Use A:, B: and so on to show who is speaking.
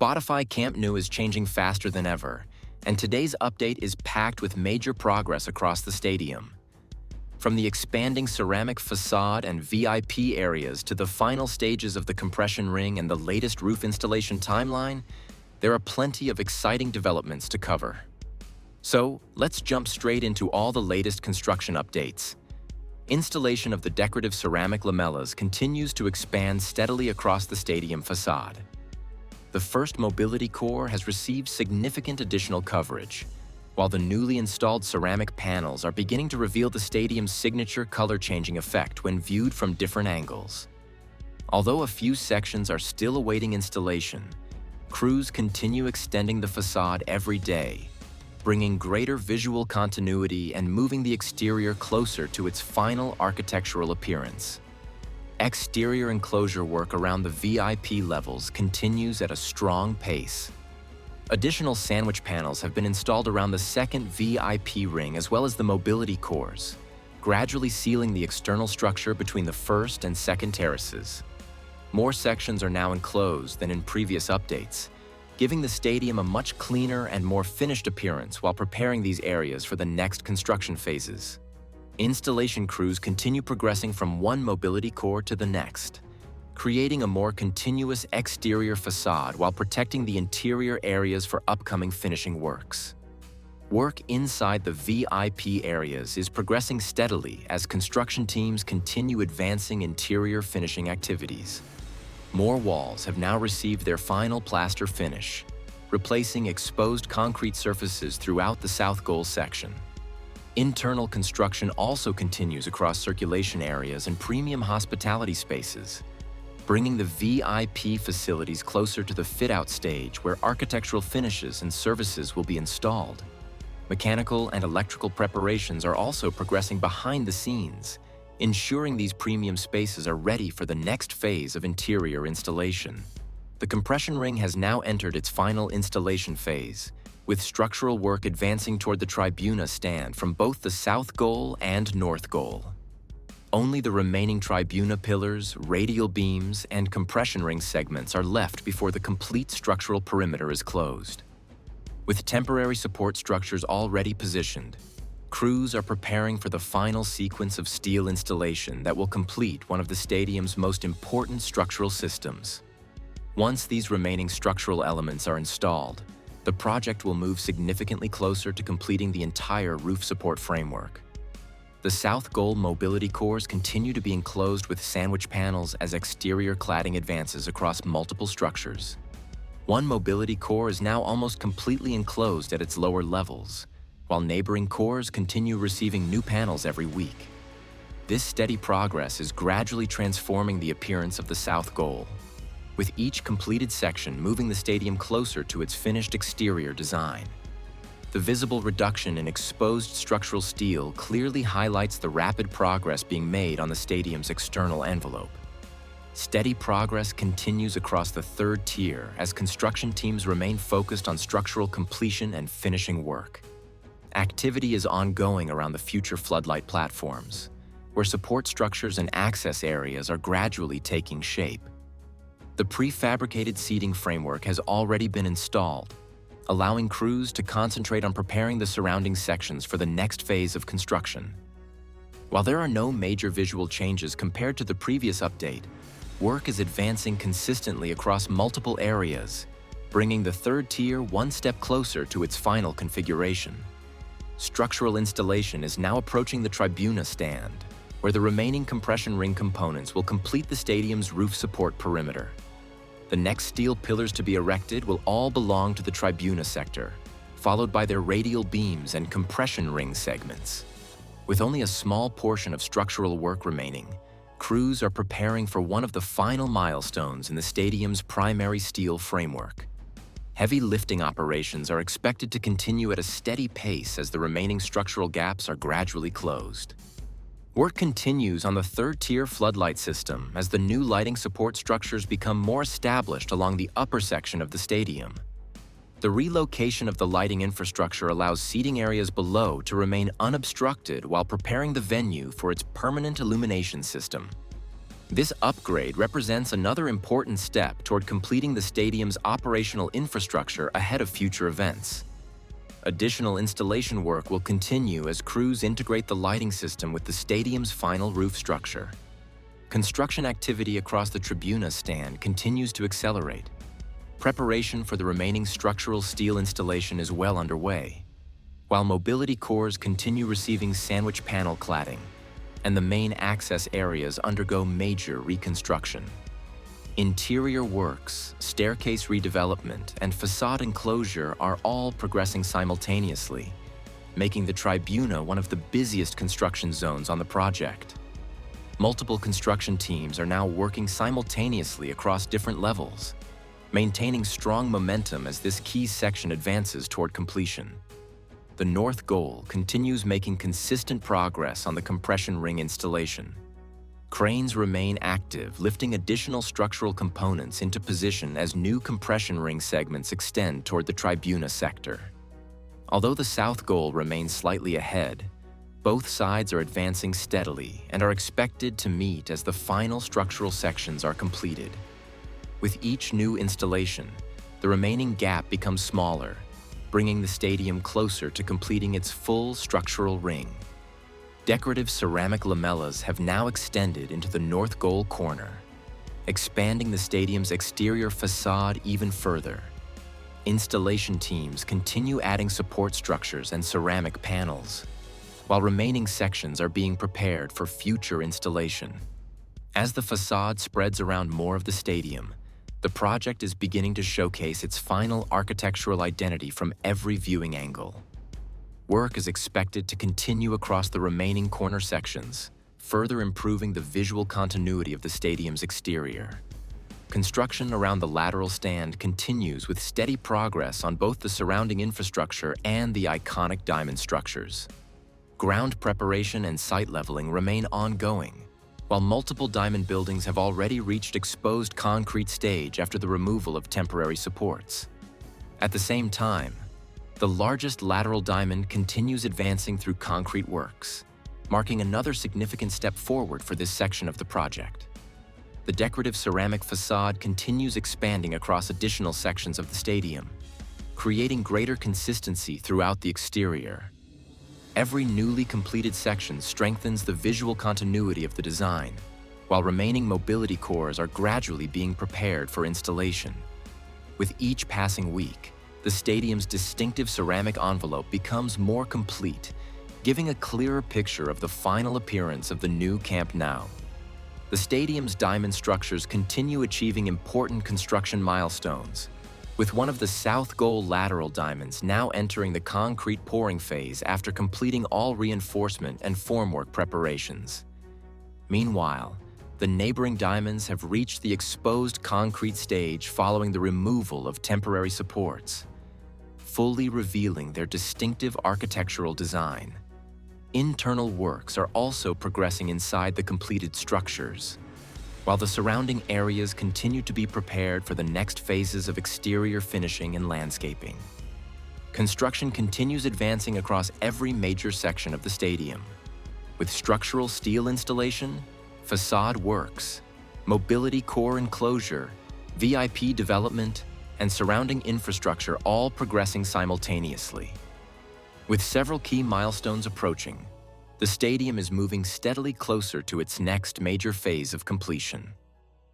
A: Spotify Camp Nou is changing faster than ever, and today's update is packed with major progress across the stadium. From the expanding ceramic facade and VIP areas to the final stages of the compression ring and the latest roof installation timeline, there are plenty of exciting developments to cover. So, let's jump straight into all the latest construction updates. Installation of the decorative ceramic lamellas continues to expand steadily across the stadium facade. The first mobility core has received significant additional coverage, while the newly installed ceramic panels are beginning to reveal the stadium's signature color-changing effect when viewed from different angles. Although a few sections are still awaiting installation, crews continue extending the facade every day, bringing greater visual continuity and moving the exterior closer to its final architectural appearance. Exterior enclosure work around the VIP levels continues at a strong pace. Additional sandwich panels have been installed around the second VIP ring as well as the mobility cores, gradually sealing the external structure between the first and second terraces. More sections are now enclosed than in previous updates, giving the stadium a much cleaner and more finished appearance while preparing these areas for the next construction phases. Installation crews continue progressing from one mobility core to the next, creating a more continuous exterior facade while protecting the interior areas for upcoming finishing works. Work inside the VIP areas is progressing steadily as construction teams continue advancing interior finishing activities. More walls have now received their final plaster finish, replacing exposed concrete surfaces throughout the south goal section. Internal construction also continues across circulation areas and premium hospitality spaces, bringing the VIP facilities closer to the fit-out stage where architectural finishes and services will be installed. Mechanical and electrical preparations are also progressing behind the scenes, ensuring these premium spaces are ready for the next phase of interior installation. The compression ring has now entered its final installation phase, with structural work advancing toward the Tribuna stand from both the south goal and north goal. Only the remaining Tribuna pillars, radial beams, and compression ring segments are left before the complete structural perimeter is closed. With temporary support structures already positioned, crews are preparing for the final sequence of steel installation that will complete one of the stadium's most important structural systems. Once these remaining structural elements are installed, the project will move significantly closer to completing the entire roof support framework. The south goal mobility cores continue to be enclosed with sandwich panels as exterior cladding advances across multiple structures. One mobility core is now almost completely enclosed at its lower levels, while neighboring cores continue receiving new panels every week. This steady progress is gradually transforming the appearance of the south goal, with each completed section moving the stadium closer to its finished exterior design. The visible reduction in exposed structural steel clearly highlights the rapid progress being made on the stadium's external envelope. Steady progress continues across the third tier as construction teams remain focused on structural completion and finishing work. Activity is ongoing around the future floodlight platforms, where support structures and access areas are gradually taking shape. The prefabricated seating framework has already been installed, allowing crews to concentrate on preparing the surrounding sections for the next phase of construction. While there are no major visual changes compared to the previous update, work is advancing consistently across multiple areas, bringing the third tier one step closer to its final configuration. Structural installation is now approaching the Tribuna stand, where the remaining compression ring components will complete the stadium's roof support perimeter. The next steel pillars to be erected will all belong to the Tribuna sector, followed by their radial beams and compression ring segments. With only a small portion of structural work remaining, crews are preparing for one of the final milestones in the stadium's primary steel framework. Heavy lifting operations are expected to continue at a steady pace as the remaining structural gaps are gradually closed. Work continues on the third-tier floodlight system as the new lighting support structures become more established along the upper section of the stadium. The relocation of the lighting infrastructure allows seating areas below to remain unobstructed while preparing the venue for its permanent illumination system. This upgrade represents another important step toward completing the stadium's operational infrastructure ahead of future events. Additional installation work will continue as crews integrate the lighting system with the stadium's final roof structure. Construction activity across the Tribuna stand continues to accelerate. Preparation for the remaining structural steel installation is well underway, while mobility cores continue receiving sandwich panel cladding, and the main access areas undergo major reconstruction. Interior works, staircase redevelopment, and facade enclosure are all progressing simultaneously, making the Tribuna one of the busiest construction zones on the project. Multiple construction teams are now working simultaneously across different levels, maintaining strong momentum as this key section advances toward completion. The north goal continues making consistent progress on the compression ring installation. Cranes remain active, lifting additional structural components into position as new compression ring segments extend toward the Tribuna sector. Although the south goal remains slightly ahead, both sides are advancing steadily and are expected to meet as the final structural sections are completed. With each new installation, the remaining gap becomes smaller, bringing the stadium closer to completing its full structural ring. Decorative ceramic lamellas have now extended into the north goal corner, expanding the stadium's exterior facade even further. Installation teams continue adding support structures and ceramic panels, while remaining sections are being prepared for future installation. As the facade spreads around more of the stadium, the project is beginning to showcase its final architectural identity from every viewing angle. Work is expected to continue across the remaining corner sections, further improving the visual continuity of the stadium's exterior. Construction around the lateral stand continues with steady progress on both the surrounding infrastructure and the iconic diamond structures. Ground preparation and site leveling remain ongoing, while multiple diamond buildings have already reached exposed concrete stage after the removal of temporary supports. At the same time, the largest lateral diamond continues advancing through concrete works, marking another significant step forward for this section of the project. The decorative ceramic facade continues expanding across additional sections of the stadium, creating greater consistency throughout the exterior. Every newly completed section strengthens the visual continuity of the design, while remaining mobility cores are gradually being prepared for installation. With each passing week, the stadium's distinctive ceramic envelope becomes more complete, giving a clearer picture of the final appearance of the new Camp Nou. The stadium's diamond structures continue achieving important construction milestones, with one of the south goal lateral diamonds now entering the concrete pouring phase after completing all reinforcement and formwork preparations. Meanwhile, the neighboring diamonds have reached the exposed concrete stage following the removal of temporary supports, fully revealing their distinctive architectural design. Internal works are also progressing inside the completed structures, while the surrounding areas continue to be prepared for the next phases of exterior finishing and landscaping. Construction continues advancing across every major section of the stadium, with structural steel installation, facade works, mobility core enclosure, VIP development, and surrounding infrastructure all progressing simultaneously. With several key milestones approaching, the stadium is moving steadily closer to its next major phase of completion.